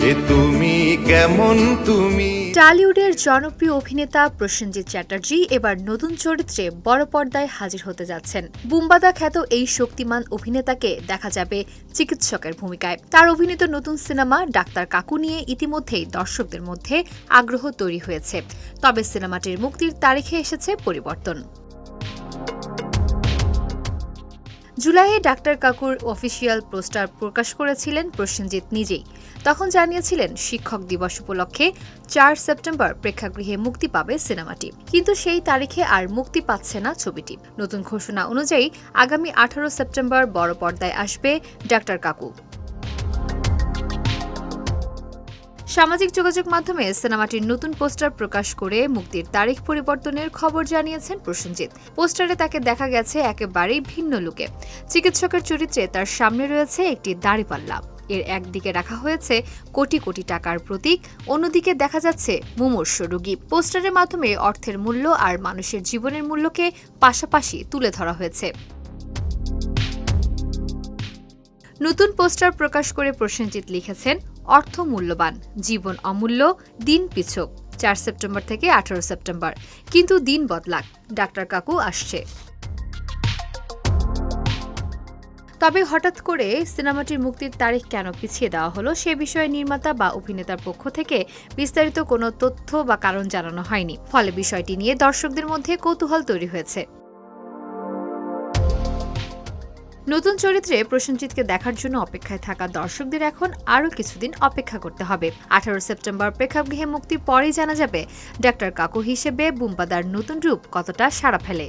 এ তুমি কেমন তুমি। টলিউডের জনপ্রিয় অভিনেতা প্রসেনজিৎ চ্যাটার্জি এবার নতুন চরিত্রে বড় পর্দায় হাজির হতে যাচ্ছেন। বুম্বাদা খ্যাত এই শক্তিমান অভিনেতাকে দেখা যাবে চিকিৎসকের ভূমিকায়। তার অভিনীত নতুন সিনেমা ডাক্তার কাকু নিয়ে ইতিমধ্যেই দর্শকদের মধ্যে আগ্রহ তৈরি হয়েছে। তবে সিনেমাটির মুক্তির তারিখে এসেছে পরিবর্তন। জুলাইয়ে ডাক্তার কাকুর অফিসিয়াল পোস্টার প্রকাশ করেছিলেন প্রসেনজিৎ নিজেই। তখন জানিয়েছিলেন শিক্ষক দিবস উপলক্ষে ৪ সেপ্টেম্বর প্রেক্ষাগৃহে মুক্তি পাবে সিনেমাটি। কিন্তু সেই তারিখে আর মুক্তি পাচ্ছে না ছবিটি। নতুন ঘোষণা অনুযায়ী আগামী ১৮ সেপ্টেম্বর বড় পর্দায় আসবে ডাক্তার কাকু। সামাজিক যোগাযোগ মাধ্যমে সিনেমাটির নতুন পোস্টার প্রকাশ করে মুক্তির তারিখ পরিবর্তনের খবর জানিয়েছেন প্রসেনজিৎ। পোস্টারে তাকে দেখা গেছে একেবারেই ভিন্ন লুকে। চিকিৎসকের চরিত্রে তার সামনে রয়েছে একটি দাড়িপাল্লা। এর একদিকে রাখা হয়েছে কোটি কোটি টাকার প্রতীক, অন্যদিকে দেখা যাচ্ছে মুমূর্ষ রোগী। পোস্টারের মাধ্যমে অর্থের মূল্য আর মানুষের জীবনের মূল্যকে পাশাপাশি তুলে ধরা হয়েছে। নতুন পোস্টার প্রকাশ করে প্রসেনজিৎ লিখেছেন, অর্থ মূল্যবান, জীবন অমূল্য, দিন পিছক। ৪ সেপ্টেম্বর থেকে ১৮ সেপ্টেম্বর, কিন্তু দিন বদলাক, ডাক্তার কাকু আসছে। তবে হঠাৎ করে সিনেমাটির মুক্তির তারিখ কেন পিছিয়ে দেওয়া হলো সে বিষয়ে নির্মাতা বা অভিনেতার পক্ষ থেকে বিস্তারিত কোনো তথ্য বা কারণ জানানো হয়নি। ফলে বিষয়টি নিয়ে দর্শকদের মধ্যে কৌতূহল তৈরি হয়েছে। নতুন চরিত্রে প্রসেনজিৎকে দেখার জন্য অপেক্ষায় থাকা দর্শকদের এখন আরও কিছুদিন অপেক্ষা করতে হবে। ১৮ সেপ্টেম্বর প্রেক্ষাগৃহে মুক্তির পরেই জানা যাবে ডাক্তার কাকু হিসেবে বুম্বাদার নতুন রূপ কতটা সাড়া ফেলে।